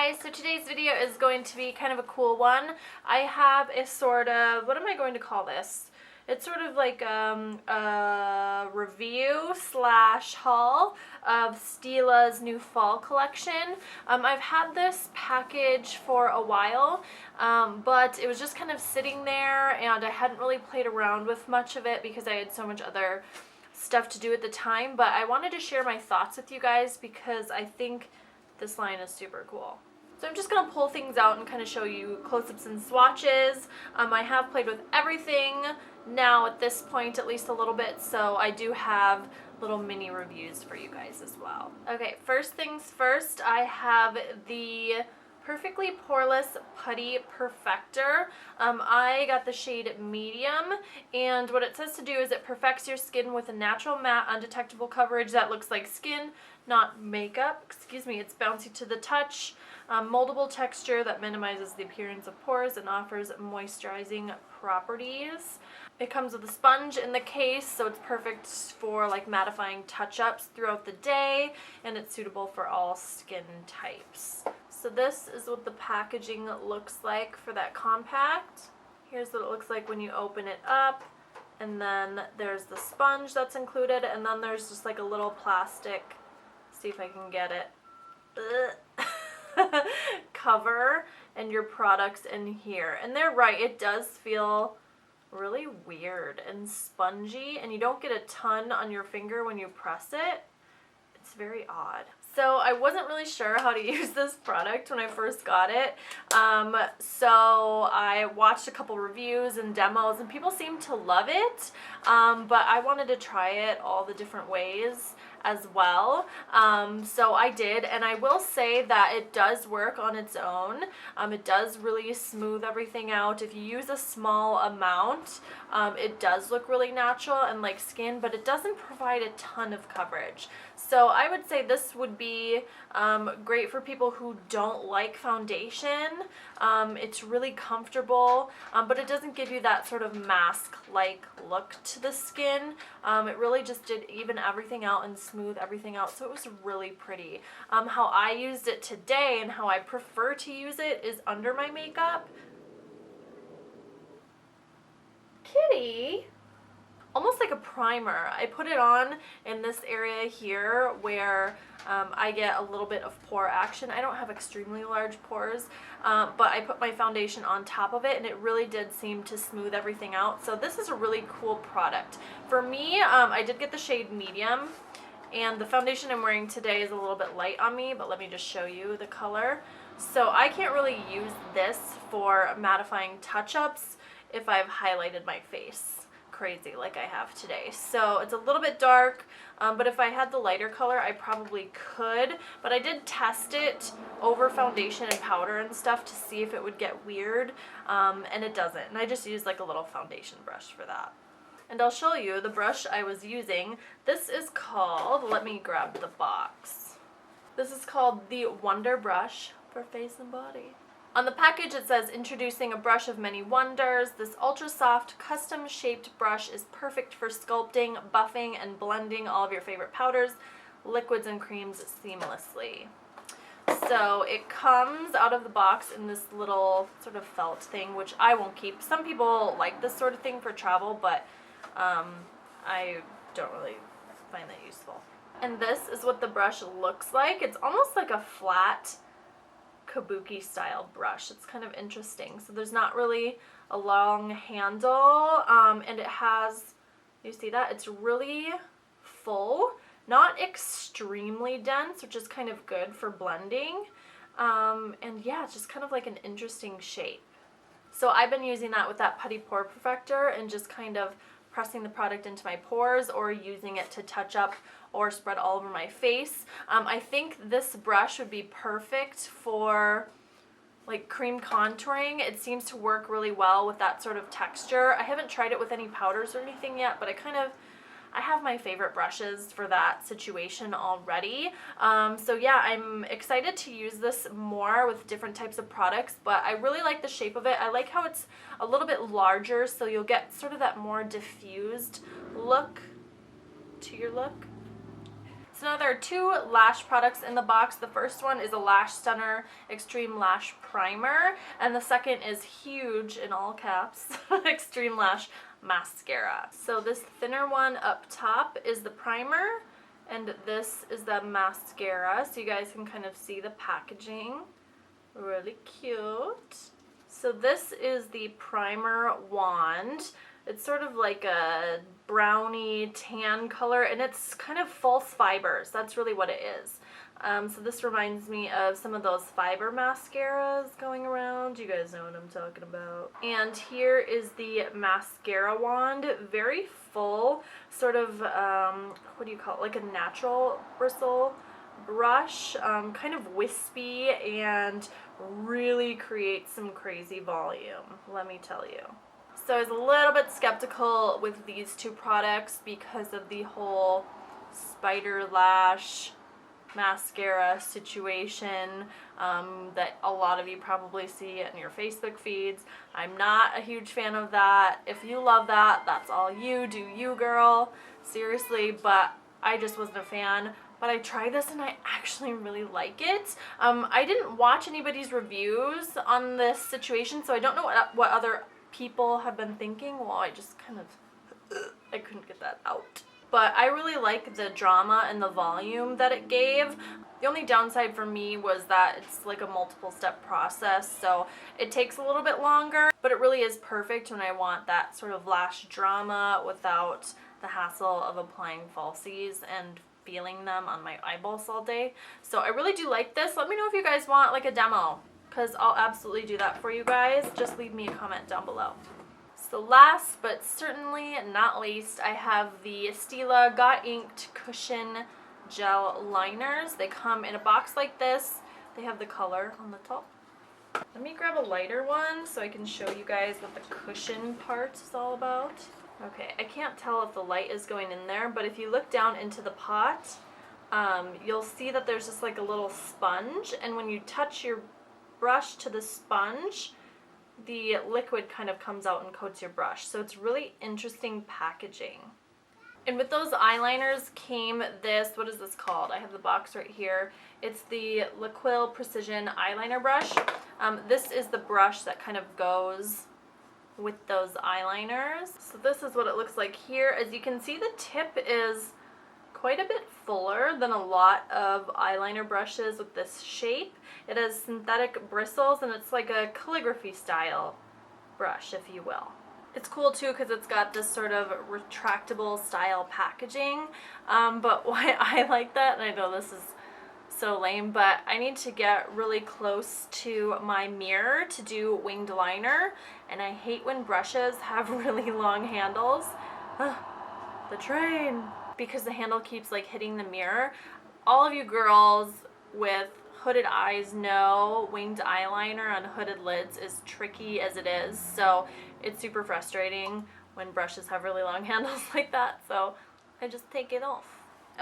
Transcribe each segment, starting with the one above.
guys, so today's video is going to be kind of a cool one. I have a sort of, what am I going to call this? It's sort of like a review slash haul of Stila's new fall collection. I've had this package for a while, but it was just kind of sitting there and I hadn't really played around with much of it because I had so much other stuff to do at the time. But I wanted to share my thoughts with you guys because I think this line is super cool. So I'm just going to pull things out and kind of show you close-ups and swatches. I have played with everything now at this point, at least a little bit, so I do have little mini reviews for you guys as well. Okay, first things first, I have the Perfectly Poreless Putty Perfector. I got the shade medium, and what it says to do is it perfects your skin with a natural matte undetectable coverage that looks like skin, not makeup. Excuse me, it's bouncy to the touch, moldable texture that minimizes the appearance of pores and offers moisturizing properties. It comes with a sponge in the case, so it's perfect for like mattifying touch-ups throughout the day, and it's suitable for all skin types. So this is what the packaging looks like for that compact. Here's what it looks like when you open it up, and then there's the sponge that's included, and then there's just like a little plastic, see if I can get it, cover, and your products in here. And they're right, it does feel really weird and spongy, and you don't get a ton on your finger when you press it. It's very odd. So I wasn't really sure how to use this product when I first got it. So I watched a couple reviews and demos and people seem to love it. But I wanted to try it all the different ways as well. So I did, and I will say that it does work on its own. It does really smooth everything out. If you use a small amount, it does look really natural and like skin, but it doesn't provide a ton of coverage. So I would say this would be great for people who don't like foundation. It's really comfortable, but it doesn't give you that sort of mask-like look to the skin. It really just did even everything out and smooth everything out, so it was really pretty. How I used it today and how I prefer to use it is under my makeup. Kitty! Almost like a primer. I put it on in this area here where I get a little bit of pore action. I don't have extremely large pores, but I put my foundation on top of it and it really did seem to smooth everything out. So this is a really cool product. For me, I did get the shade medium, and the foundation I'm wearing today is a little bit light on me, but let me just show you the color. So I can't really use this for mattifying touch-ups if I've highlighted my face crazy like I have today. So it's a little bit dark, but if I had the lighter color I probably could, but I did test it over foundation and powder and stuff to see if it would get weird, and it doesn't, and I just used like a little foundation brush for that. And I'll show you the brush I was using. This is called, let me grab the box, this is called the Wonder Brush for face and body. On the package it says, introducing a brush of many wonders. This ultra soft custom shaped brush is perfect for sculpting, buffing, and blending all of your favorite powders, liquids, and creams seamlessly. So it comes out of the box in this little sort of felt thing, which I won't keep. Some people like this sort of thing for travel, but I don't really find that useful. And this is what the brush looks like. It's almost like a flat kabuki style brush. It's kind of interesting. So there's not really a long handle, and it has, you see that? It's really full, not extremely dense, which is kind of good for blending. And yeah, it's just kind of like an interesting shape. So I've been using that with that Putty Pore Perfector and just kind of pressing the product into my pores or using it to touch up or spread all over my face. I think this brush would be perfect for like cream contouring. It seems to work really well with that sort of texture. I haven't tried it with any powders or anything yet, but I have my favorite brushes for that situation already. So yeah, I'm excited to use this more with different types of products, but I really like the shape of it. I like how it's a little bit larger, so you'll get sort of that more diffused look to your look. So So now there are two lash products in the box. The first one is a Lash Stunner Extreme Lash Primer, and the second is huge in all caps, Extreme Lash Mascara. So this thinner one up top is the primer, and this is the mascara, so you guys can kind of see the packaging. Really cute. So this is the primer wand. It's sort of like a brownie tan color, and it's kind of false fibers. That's really what it is. So this reminds me of some of those fiber mascaras going around. You guys know what I'm talking about. And here is the mascara wand. Very full, sort of, what do you call it? Like a natural bristle brush. Kind of wispy and really creates some crazy volume, let me tell you. So I was a little bit skeptical with these two products because of the whole spider lash mascara situation that a lot of you probably see in your Facebook feeds. I'm not a huge fan of that. If you love that, that's all you. Do you, girl. Seriously, but I just wasn't a fan. But I tried this and I actually really like it. I didn't watch anybody's reviews on this situation, so I don't know what other people have been thinking. Well, I just kind of, I couldn't get that out. But I really like the drama and the volume that it gave. The only downside for me was that it's like a multiple step process, so it takes a little bit longer, but it really is perfect when I want that sort of lash drama without the hassle of applying falsies and feeling them on my eyeballs all day. So I really do like this. Let me know if you guys want like a demo, because I'll absolutely do that for you guys. Just leave me a comment down below. So last but certainly not least, I have the Stila Got Inked Cushion Gel Liners. They come in a box like this. They have the color on the top. Let me grab a lighter one so I can show you guys what the cushion part is all about. Okay, I can't tell if the light is going in there, but if you look down into the pot, you'll see that there's just like a little sponge, and when you touch your brush to the sponge, the liquid kind of comes out and coats your brush. So it's really interesting packaging. And with those eyeliners came this, what is this called? I have the box right here. It's the Quill Precision Eyeliner Brush. This is the brush that kind of goes with those eyeliners. So this is what it looks like here. As you can see, the tip is quite a bit fuller than a lot of eyeliner brushes with this shape. It has synthetic bristles, and it's like a calligraphy style brush, if you will. It's cool too because it's got this sort of retractable style packaging, but why I like that, and I know this is so lame, but I need to get really close to my mirror to do winged liner, and I hate when brushes have really long handles. The train! Because the handle keeps like hitting the mirror. All of you girls with hooded eyes know winged eyeliner on hooded lids is tricky as it is, so it's super frustrating when brushes have really long handles like that, so I just take it off.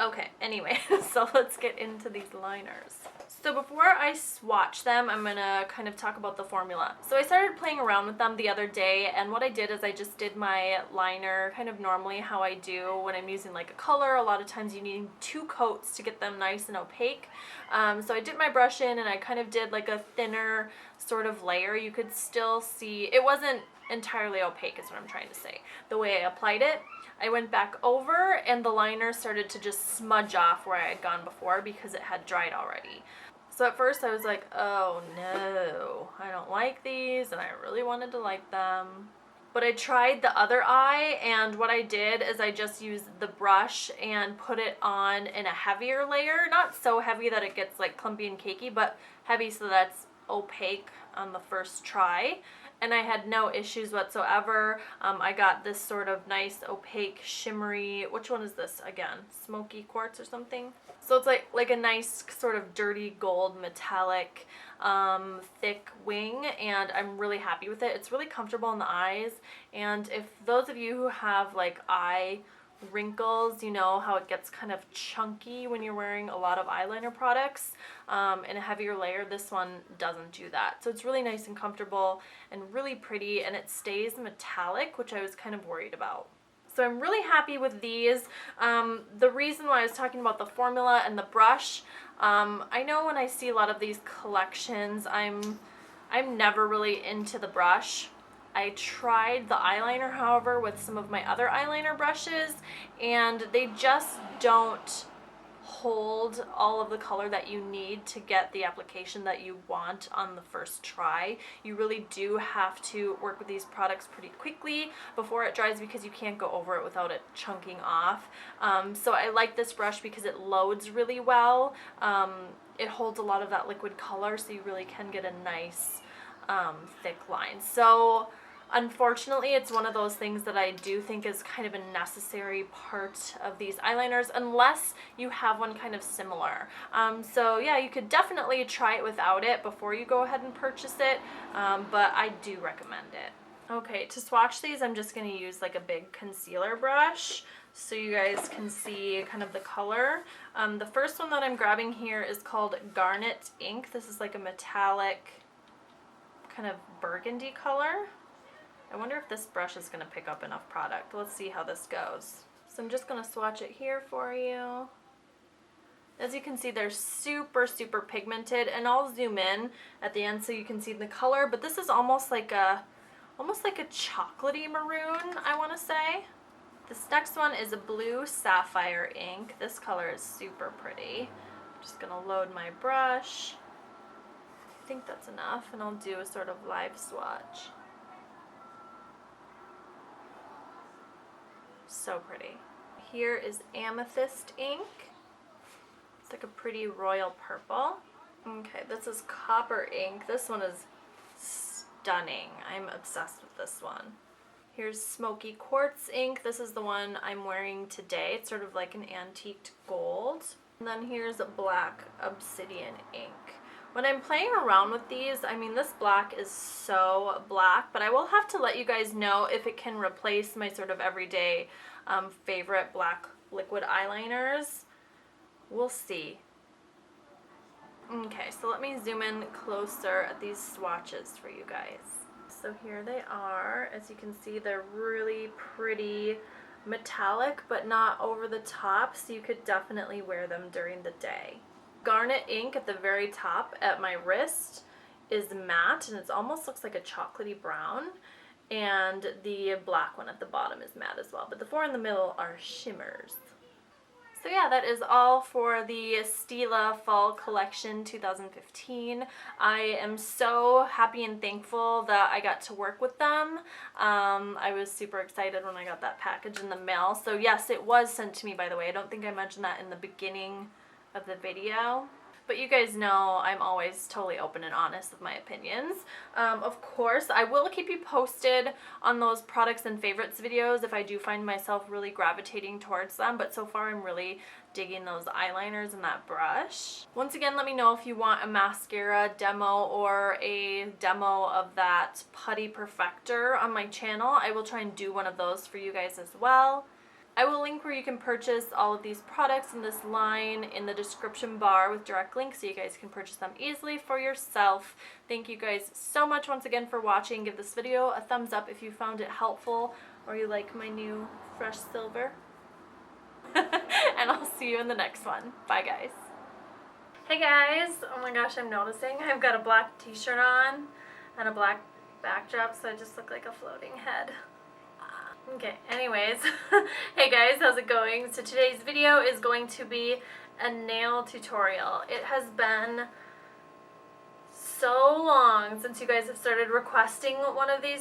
Okay, anyway, so let's get into these liners. So before I swatch them, I'm gonna kind of talk about the formula. So I started playing around with them the other day, and what I did is I just did my liner kind of normally how I do when I'm using like a color. A lot of times you need 2 coats to get them nice and opaque. So I dipped my brush in and I kind of did like a thinner sort of layer. You could still see, it wasn't entirely opaque is what I'm trying to say. The way I applied it, I went back over and the liner started to just smudge off where I had gone before because it had dried already. So at first I was like, oh no, I don't like these, and I really wanted to like them. But I tried the other eye, and what I did is I just used the brush and put it on in a heavier layer. Not so heavy that it gets like clumpy and cakey, but heavy so that's opaque on the first try. And I had no issues whatsoever. I got this sort of nice opaque shimmery, which one is this again? Smoky Quartz or something? So it's like a nice sort of dirty gold metallic thick wing, and I'm really happy with it. It's really comfortable in the eyes, and if those of you who have like eye wrinkles, you know how it gets kind of chunky when you're wearing a lot of eyeliner products in a heavier layer. This one doesn't do that. So it's really nice and comfortable and really pretty, and it stays metallic, which I was kind of worried about. So I'm really happy with these. The reason why I was talking about the formula and the brush, I know when I see a lot of these collections, I'm never really into the brush. I tried the eyeliner, however, with some of my other eyeliner brushes, and they just don't hold all of the color that you need to get the application that you want on the first try. You really do have to work with these products pretty quickly before it dries because you can't go over it without it chunking off. So I like this brush because it loads really well. It holds a lot of that liquid color, so you really can get a nice thick line. So unfortunately, it's one of those things that I do think is kind of a necessary part of these eyeliners, unless you have one kind of similar. So yeah, you could definitely try it without it before you go ahead and purchase it, but I do recommend it. Okay, to swatch these, I'm just going to use like a big concealer brush so you guys can see kind of the color. The first one that I'm grabbing here is called Garnet Ink. This is like a metallic kind of burgundy color. I wonder if this brush is going to pick up enough product. Let's see how this goes. So I'm just going to swatch it here for you. As you can see, they're super, super pigmented, and I'll zoom in at the end so you can see the color, but this is almost like a chocolatey maroon, I want to say. This next one is a blue Sapphire Ink. This color is super pretty. I'm just going to load my brush. I think that's enough, and I'll do a sort of live swatch. So pretty. Here is Amethyst Ink. It's like a pretty royal purple. Okay, this is Copper Ink. This one is stunning. I'm obsessed with this one. Here's Smoky Quartz Ink. This is the one I'm wearing today. It's sort of like an antiqued gold. And then here's a Black Obsidian Ink. When I'm playing around with these, I mean, this black is so black, but I will have to let you guys know if it can replace my sort of everyday favorite black liquid eyeliners. We'll see. Okay, so let me zoom in closer at these swatches for you guys. So here they are. As you can see, they're really pretty metallic, but not over the top, so you could definitely wear them during the day. Garnet Ink at the very top at my wrist is matte, and it almost looks like a chocolatey brown, and the black one at the bottom is matte as well, but the four in the middle are shimmers. So yeah, that is all for the Stila Fall Collection 2015. I am so happy and thankful that I got to work with them. I was super excited when I got that package in the mail. So yes, it was sent to me, by the way. I don't think I mentioned that in the beginning of the video. But you guys know I'm always totally open and honest with my opinions. Of course, I will keep you posted on those products and favorites videos if I do find myself really gravitating towards them. But so far, I'm really digging those eyeliners and that brush. Once again, let me know if you want a mascara demo or a demo of that Putty Perfector on my channel. I will try and do one of those for you guys as well. I will link where you can purchase all of these products in this line in the description bar with direct links so you guys can purchase them easily for yourself. Thank you guys so much once again for watching. Give this video a thumbs up if you found it helpful or you like my new fresh silver. And I'll see you in the next one. Bye guys. Hey guys, oh my gosh, I'm noticing I've got a black t-shirt on and a black backdrop, so I just look like a floating head. Okay, anyways, hey guys, how's it going? So today's video is going to be a nail tutorial. It has been so long since you guys have started requesting one of these